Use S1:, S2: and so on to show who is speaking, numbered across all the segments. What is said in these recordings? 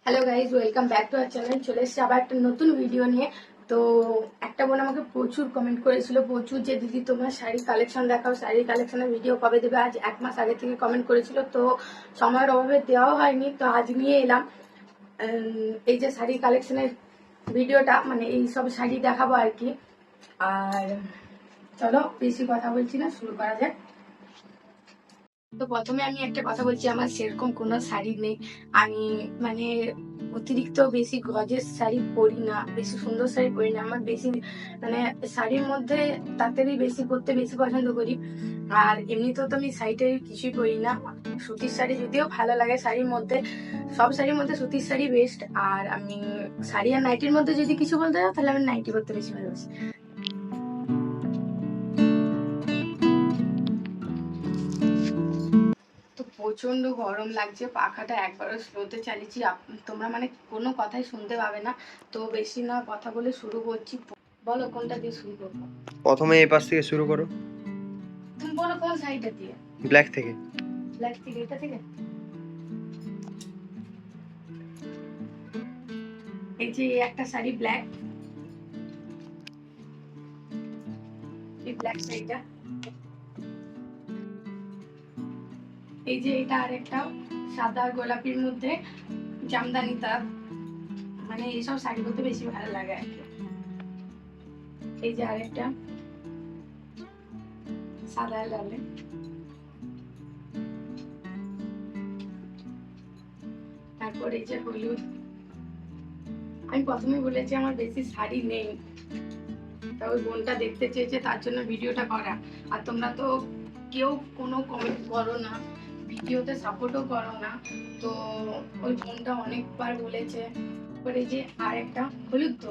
S1: Hello guys, welcome back to our channel. চলে এসেছি আবার একটা নতুন ভিডিও নিয়ে। তো একটা বোন আমাকে প্রচুর কমেন্ট করেছিল, প্রচুর, যে দিদি তোমার শাড়ি কালেকশন দেখাও, শাড়ি কালেকশনের ভিডিও কবে দেবে। আজ 1 মাস আগে থেকে কমেন্ট করেছিল, তো সময়ের অভাবে দেওয়াও হয়নি, তো আজ নিয়ে এলাম এই যে শাড়ি কালেকশনের ভিডিওটা, মানে এই সব শাড়ি দেখাবো আর কি। আর চলো বেশি কথা বলছি না, শুরু করা যাক। তো প্রথমে আমি একটা কথা বলছি, আমার সেরকম কোনো শাড়ি নেই। আমি মানে অতিরিক্ত বেশি গজের শাড়ি পরি না, বেশি সুন্দর শাড়ি পরি না। আমার বেশি মানে শাড়ির মধ্যে তাড়াতাড়ি বেশি পরতে বেশি পছন্দ করি। আর এমনিতেও তো আমি শাড়িটাই কিছুই পরি না। সুতির শাড়ি যদিও ভালো লাগে, শাড়ির মধ্যে সব শাড়ির মধ্যে সুতির শাড়ি বেস্ট। আর আমি শাড়ি আর নাইটির মধ্যে যদি কিছু বলতে যাও, তাহলে আমি নাইটি পরতে বেশি ভালোবাসি। তো প্রচন্ড গরম লাগছে, পাখাটা একবারও স্লোতে চালিয়েছি, তোমরা মানে কোনো কথাই শুনতে পাবে না। তো বেশি না কথা বলে শুরু করছি। বলো কোনটা দিয়ে শুরু করবো?
S2: প্রথমে এই পাশ থেকে শুরু করো।
S1: তুমি বলো কোন শাড়িটা দিয়ে?
S2: ব্ল্যাক থেকে।
S1: ব্ল্যাক থেকে, এটা থেকে। এই যে একটা শাড়ি ব্ল্যাক, এই ব্ল্যাক শাড়িটা। এই যে এটা আরেকটা সাদা গোলাপির মধ্যে জামদানি তার, মানে এইসব শাড়ি বলতে বেশি ভালো লাগে আর কি। এই যে আরেকটা সাদা লালে। তারপর এই যে হলুদ। আমি প্রথমে বলেছি আমার বেশি শাড়ি নেই, তা ওই বোনটা দেখতে চেয়েছে, তার জন্য ভিডিওটা করা। আর তোমরা তো কেউ কোনো কমেন্ট করো না, ভিডিওতে সাপোর্টও করো না। তো ওই বোনটা অনেকবার বলেছে। তারপরে এই যে আর একটা হলুদ, তো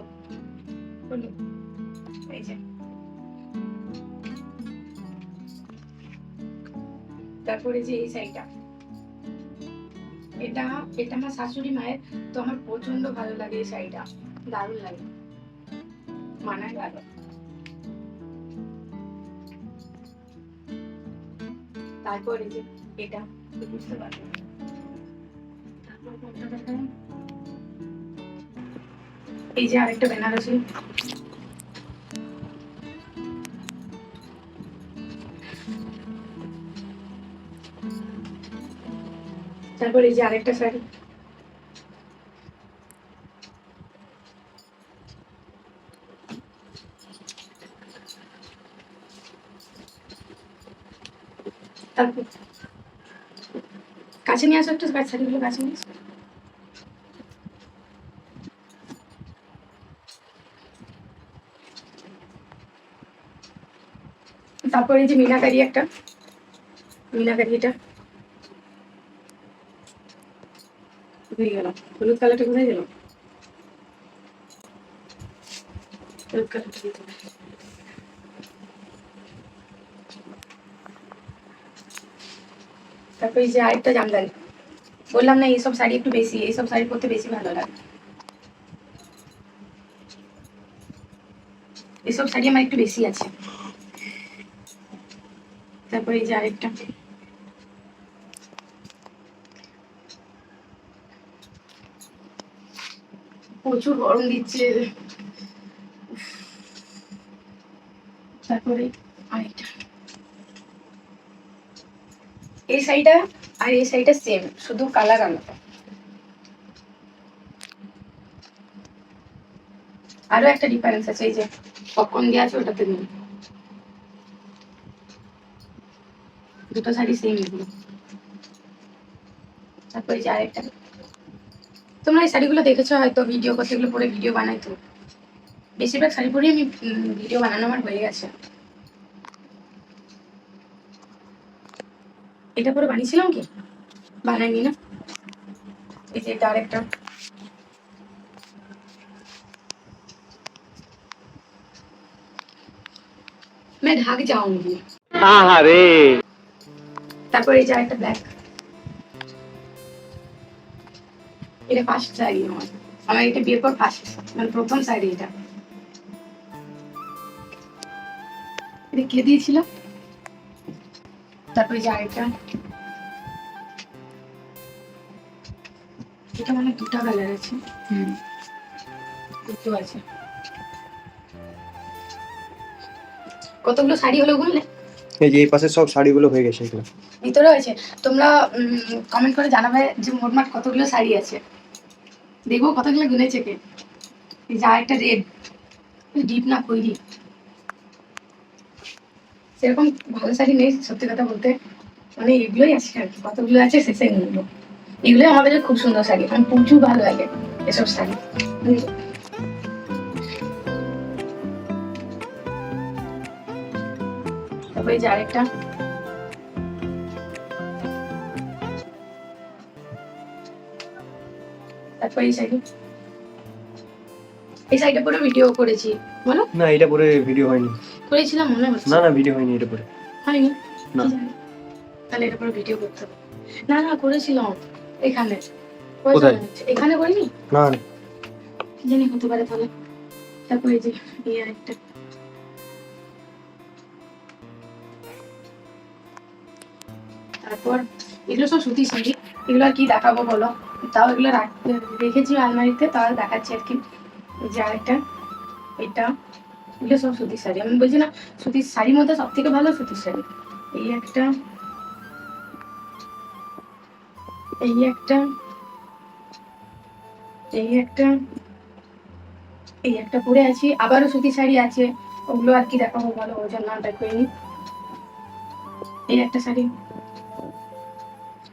S1: হলুদ, এই যে। তারপরে যে এই শাড়িটা, এটা এটা আমার শাশুড়ি মায়ের, তো আমার প্রচন্ড ভালো লাগে এই শাড়িটা, দারুণ লাগে, মানায় ভালো। তারপর এই যে এটা, বুঝতে পারবে। তারপর কোনটা দেখাই? এই যে আরেকটা বেনারসি। তারপর এই যে আরেকটা শাড়ি। তারপর কাছে নিয়ে আসো, একটু শাড়িগুলো কাছে নিয়ে আসো। তারপর এই যে মিনাকারি একটা, মিনাকারি এটা হয়ে গেল। হলুদ কালারটা কোথায় গেল? হলুদ কালারটা দিতে হবে। তারপর এই যে আরেকটা জামদানি। বললাম না এইসব শাড়ি একটু বেশি, এইসব শাড়ি পরতে বেশি ভালো লাগে। এসব শাড়ি আমার একটু বেশি আছে। তারপরে এই যে আরেকটা, প্রচুর গরম দিচ্ছে। তারপরে আরেকটা, এই শাড়িটা আর এই শাড়িটা সেম, শুধু কালার আলাদা। আরো একটা ডিফারেন্স আছে, এই যে পপকর্ন দেওয়া আছে, ওটাতে নেই। দুটো শাড়ি সেম এগুলো। তারপরে যে আরেকটা, তোমরা এই শাড়িগুলো দেখেছো হয়তো, ভিডিও করতে গেলে পরে ভিডিও বানাই তো। বেশিরভাগ শাড়ি পরেই আমি ভিডিও বানানো আমার হয়ে গেছে। এটা পরে বানিয়েছিলাম কি? বানাইনি না। এই যে এটা আরেকটা, मैं ढक जाऊंगी। তারপর এই যে আরেকটা ব্ল্যাক। এটা ফার্স্ট শাড়ি আমার, আমার এটা বিয়ের পর ফার্স্ট, মানে প্রথম শাড়ি এটা। এটা কে দিয়েছিল? তারপর এই যে আরেকটা, এটা মানে দুটো কালার আছে। দুটো আছে। কতগুলো শাড়ি হলো গুনলে?
S2: এই যে এই পাশে সব শাড়িগুলো হয়ে গেছে এগুলো।
S1: ভিতরে হয়েছে। তোমরা কমেন্ট করে জানাবে যে মোটমাট কতগুলো শাড়ি আছে। দেখবো কতগুলো গুনেছে কে। এই যে একটা রেড, ডিপ না খয়েরি। সেরকম ভালো শাড়ি নেই সত্যি কথা বলতে, মানে এগুলোই আছে আর কি, কতগুলো আছে শেষে গুনবো। এগুলোই আমাদের খুব সুন্দর শাড়ি, আমার প্রচুর ভালো লাগে এসব শাড়ি। তারপরে এই যে আরেকটা, তারপরে এই শাড়ি, এই শাড়িটা পরে ভিডিও করেছি বলো।
S2: না এটা পরে ভিডিও হয়নি।
S1: করেছিলাম মনে হচ্ছে।
S2: না না ভিডিও হয়নি এটা পরে।
S1: হয়নি?
S2: না।
S1: কি জানি। তাহলে এটা পরে ভিডিও করতে হবে। না না করেছিলাম এখানে।
S2: কোথায়?
S1: এখানে করিনি?
S2: না
S1: কি জানি হতে পারে তাহলে। তারপরে এই যে এই আরেকটা, তারপর এগুলো সব সুতির শাড়ি। এগুলো আর কি দেখাবো বলো, তাও এগুলো রেখেছি আলমারিতে, তাও দেখাচ্ছি আর কি। এই যে আরেকটা, এটা, এগুলো সব সুতির শাড়ি। আমি বলছি না সুতির শাড়ির মধ্যে সব থেকে ভালো সুতির শাড়ি। এই একটা, এই একটা, এই একটা, এই একটা পরে আছি। আবারও সুতির শাড়ি আছে, ওগুলো আর কি দেখাবো বলো, ওই জন্য নামটা করিনি। এই একটা শাড়ি,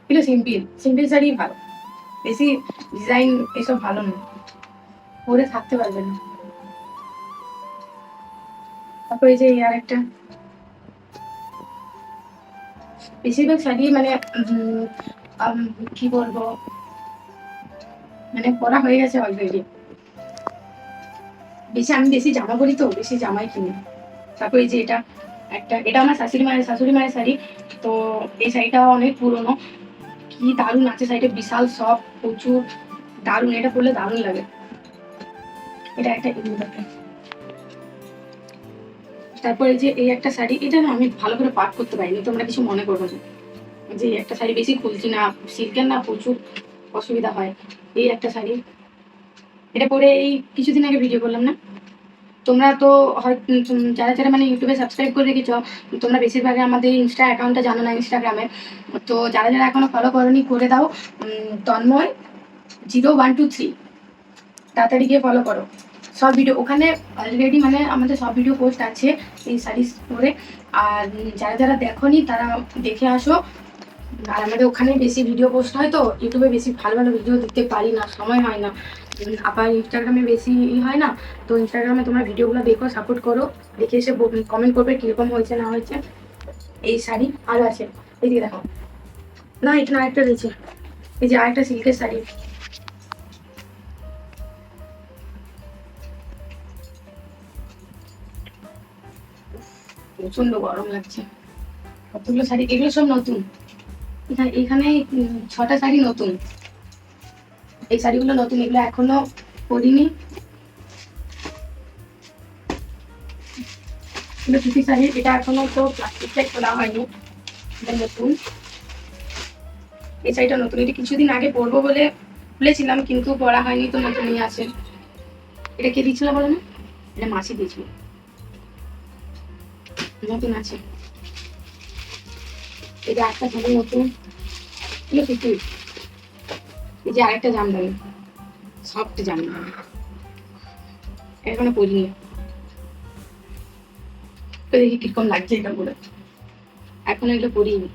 S1: এগুলো সিম্পল সিম্পল শাড়ি ভালো, বেশি ডিজাইন এসব ভালো না, পরে থাকতে পারবে না। তারপর এই যে আর একটা, বেশিরভাগ শাড়ি মানে কি বলবো, মানে পরা হয়ে গেছে অলরেডি। আমি বেশি জামা পরি তো, বেশি জামাই কিনি। তারপর এই যে এটা একটা, এটা আমার শাশুড়ি মায়ের শাড়ি। তো এই শাড়িটা অনেক পুরনো, কি দারুণ আছে শাড়িটা, বিশাল সব, প্রচুর দারুণ, এটা পরলে দারুণ লাগে। এটা একটা তারপরে যে এই একটা শাড়ি, এটা না আমি ভালো করে পাঠ করতে পারিনি, তোমরা কিছু মনে করবো না। যে একটা শাড়ি বেশি খুলছি না, সিল্কের না প্রচুর অসুবিধা হয়। এই একটা শাড়ি, এটা পরে এই কিছুদিন আগে ভিডিও করলাম না। তোমরা তো হয়তো যারা যারা মানে ইউটিউবে সাবস্ক্রাইব করে রেখেছ, তোমরা বেশিরভাগ আমাদের ইনস্টা অ্যাকাউন্টটা জানো না, ইনস্টাগ্রামে। তো যারা যারা এখনো ফলো করোনি করে দাও, তন্ময় 0123, তাড়াতাড়ি গিয়ে ফলো করো। সব ভিডিও ওখানে অলরেডি মানে আমাদের সব ভিডিও পোস্ট আছে এই শাড়ি পরে। আর যারা যারা দেখোনি তারা দেখে আসো। আর আমাদের ওখানে বেশি ভিডিও পোস্ট হয়, তো ইউটিউবে বেশি ভালো ভালো ভিডিও দিতে পারি না, সময় হয় না। আবার ইনস্টাগ্রামে বেশি হয় না। তো ইনস্টাগ্রামে তোমরা ভিডিওগুলো দেখো, সাপোর্ট করো, দেখে এসে কমেন্ট করবে কীরকম হয়েছে না হয়েছে। এই শাড়ি আরও আছে, এইদিকে দেখো। না এটা না, আরেকটা রয়েছে, এই যে আরেকটা সিল্কের শাড়ি। প্রচন্ড গরম লাগছে। কতগুলো শাড়ি, এগুলো সব নতুন। এখানে 6টা শাড়ি নতুন, এই শাড়িগুলো নতুন, এগুলো এখনো পরিনি। এগুলো সুতি শাড়ি, এটা এখনো তো প্লাস্টিকটাই খোলা হয়নি, এটা নতুন। এই শাড়িটা নতুন, এটা কিছুদিন আগে পরবো বলে খুলেছিলাম কিন্তু পরা হয়নি, তো নতুনই আছে। এটা কে দিয়েছিল বলো না? এটা মাসি দিয়েছিল, নতুন আছে। এই যে আরেকটা শাড়ি নতুন, এগুলো সুতি। এই যে আরেকটা জামদানি, সফট জামদানি, এখনো পরিনি। তো দেখি কিরকম লাগছে এটা পরে, এখন এগুলো পরিনি।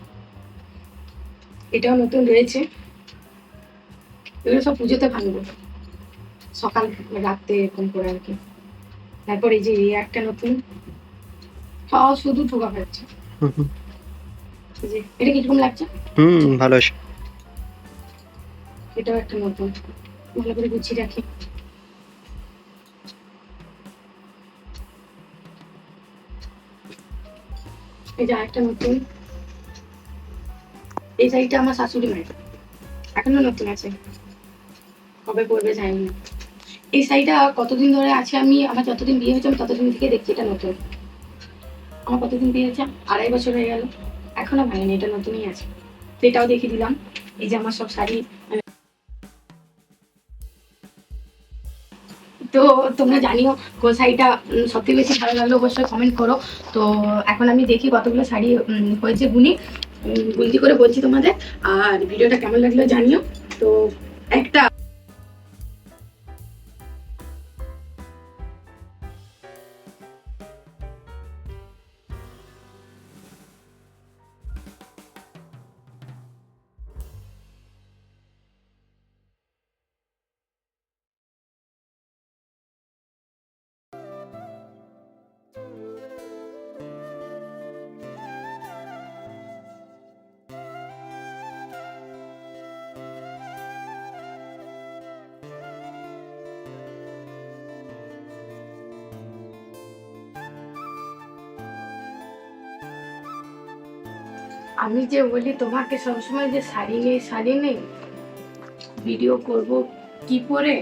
S1: এটাও নতুন রয়েছে, এগুলো সব পুজোতে ভাঙবো, সকাল রাত্রে এরকম করে আর কি। তারপর এই যে এই একটা নতুন, সব শুধু ঠোকা পাচ্ছে। এই যে এটা কিরকম লাগছে?
S2: ভালো আছে।
S1: এটাও একটা নতুন, ভালো করে গুছিয়ে রাখি। এই যে আরেকটা নতুন, এই শাড়িটা আমার শাশুড়ি মায়ের, এখনো নতুন আছে, কবে পরবে জানি না। এই শাড়িটা কতদিন ধরে আছে, আমার যতদিন বিয়ে হয়েছে আমি ততদিন থেকে দেখছি এটা নতুন। আমার কতদিন বিয়ে হয়েছে, 2.5 বছর হয়ে গেল, এখনো ভাঙেনি, এটা নতুনই আছে। তো এটাও দেখিয়ে দিলাম। এই যে আমার সব শাড়ি তো তোমরা জানিও কোন শাড়িটা সব থেকে বেশি ভালো লাগলো অবশ্যই কমেন্ট করো। তো এখন আমি দেখি কতগুলো শাড়ি হয়েছে গুনতি করে বলছি তোমাদের। আর ভিডিওটা কেমন লাগলো জানিও। তো একটা আমি যে বলি তোমাকে সবসময় যে শাড়ি নেই ভিডিও করব কি করে,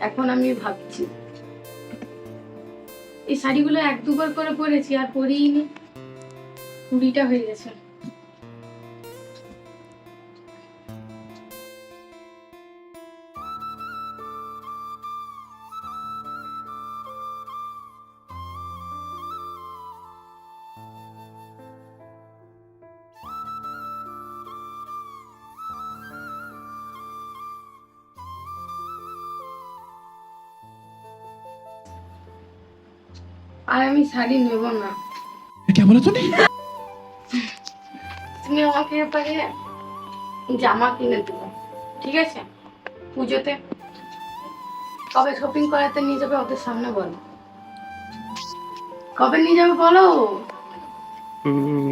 S1: এখন আমি ভাবছি। এই শাড়িগুলো 1-2 বার করে পরেছি আর পরিনি, 20টা হয়ে গেছে। আর আমি শাড়ি নেব না।
S3: क्या बोला तूने?
S1: তুমি আমাকে এবারে জামা কিনে দেবো, ঠিক আছে? পুজোতে কবে শপিং করাতে নিয়ে যাবে ওদের সামনে বলো, কবে নিয়ে যাবে বলো।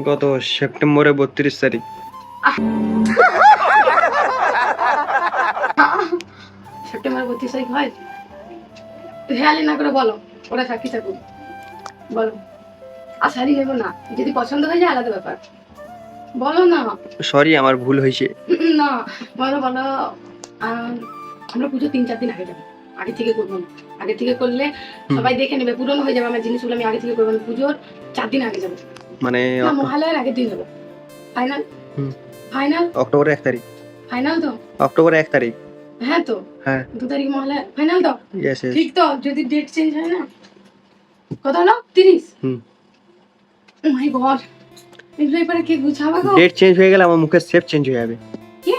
S2: গত সেপ্টেম্বরে 32 তারিখ।
S1: সেপ্টেম্বর 32 তারিখ হয়? হেয়ালি না করে বলো, ওরা সাক্ষী থাকুক, বলো। আর শাড়ি নেবো না, যদি পছন্দ হয়ে যায় আলাদা ব্যাপার, বলো না।
S2: সরি, আমার ভুল হয়েছে।
S1: না বলো বলো। আমরা পুজো 3-4 দিন আগে যাবো, আগে থেকে করবো না। আগে থেকে করলে সবাই দেখে নেবে, পুরনো হয়ে যাবে আমার জিনিসগুলো। আমি আগে থেকে করবো না, পুজোর 4 দিন আগে যাবো,
S2: মানে
S1: না মহালয়ার আগের দিন যাবো। ফাইনাল? ফাইনাল?
S2: অক্টোবরের 1 তারিখ।
S1: ফাইনাল তো?
S2: অক্টোবরের 1 তারিখ।
S1: হ্যাঁ তো,
S2: হ্যাঁ
S1: 2 তারিখ মহালয়া, ফাইনাল তো?
S2: ইয়েস
S1: ঠিক তো? যদি ডেট চেঞ্জ হয় না, কত হলো? 30? ও মাই গড, এগুলো এবারে কে গুছাবে গো?
S2: ডেট চেঞ্জ হয়ে গেলে আমার মুখের শেপ চেঞ্জ হয়ে যাবে।
S1: কি?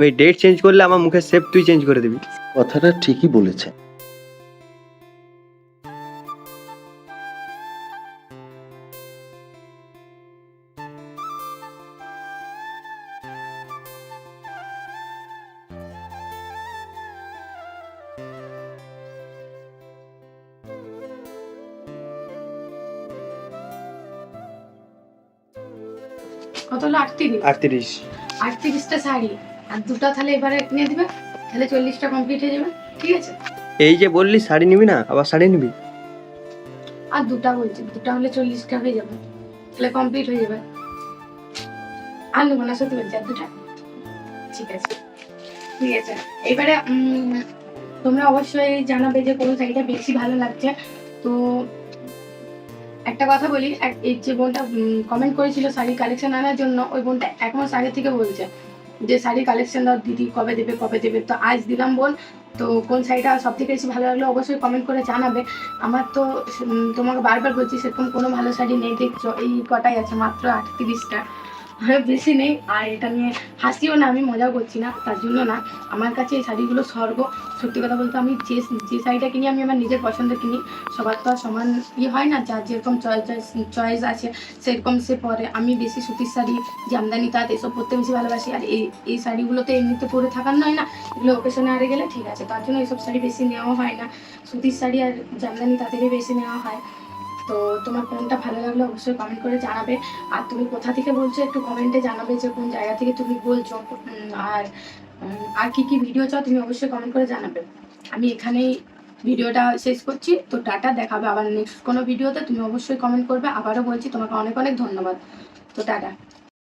S2: ওই ডেট চেঞ্জ করলে আমার মুখের শেপ তুই চেঞ্জ করে দিবি।
S4: কথাটা ঠিকই বলেছে।
S1: কত হলো? 38?
S2: 38।
S1: 38টা শাড়ি আর 2টা তাহলে এবারে কিনে দিবে, তাহলে 40টা কমপ্লিট হয়ে যাবে, ঠিক আছে?
S2: এই যে বললি শাড়ি নিবি না, আবার শাড়ি নিবি?
S1: আর 2টা বলছি, 2টা হলে 40টা হয়ে যাবে, তাহলে কমপ্লিট হয়ে যাবে। আর নেবো না, সত্যি বলছি, আর 2টা। ঠিক আছে, ঠিক আছে। এবারে তোমরা অবশ্যই জানাবে যে কোন শাড়িটা বেশি ভালো লাগছে। তো একটা কথা বলি, এই যে বোনটা কমেন্ট করেছিল শাড়ি কালেকশন আনার জন্য, ওই বোনটা 1 মাস আগে থেকে বলছে যে শাড়ি কালেকশন দাও দিদি, কবে দেবে কবে দেবে। তো আজ দিলাম বোন। তো কোন শাড়িটা সব থেকে বেশি ভালো লাগলো অবশ্যই কমেন্ট করে জানাবে। আমার তো তোমাকে বারবার বলছি সেরকম কোনো ভালো শাড়ি নেই, দেখছো এই কটাই আছে, মাত্র 38টা, বেশি নেই। আর এটা নিয়ে হাসিও না, আমি মজাও করছি না, তার জন্য না। আমার কাছে এই শাড়িগুলো স্বর্গ। সত্যি কথা বলতে আমি যে শাড়িটা কিনি আমি আমার নিজের পছন্দের কিনি। সবার তো আর সমান হয় না, যার যেরকম চয়েস আছে সেরকম সে পরে। আমি বেশি সুতির শাড়ি, জামদানি তাঁত এসব পরতে বেশি ভালোবাসি। আর এই শাড়িগুলো তো এমনিতে পরে থাকার নয় না, এগুলো ওকেশনে আরে গেলে ঠিক আছে, তার জন্য এইসব শাড়ি বেশি নেওয়া হয় না। সুতির শাড়ি আর জামদানি তাঁতেরই বেশি নেওয়া হয়। তো তোমার কোনটা ভালো লাগলো অবশ্যই কমেন্ট করে জানাবে। আর তুমি কোথা থেকে বলছো একটু কমেন্টে জানাবে যে কোন জায়গা থেকে তুমি বলছো। আর কি কি ভিডিও চাও তুমি অবশ্যই কমেন্ট করে জানাবে। আমি এখানেই ভিডিওটা শেষ করছি। তো টাটা, দেখাবে আবার নেক্সট কোনো ভিডিওতে। তুমি অবশ্যই কমেন্ট করবে। আবারও বলছি তোমাকে অনেক অনেক ধন্যবাদ। তো টাটা।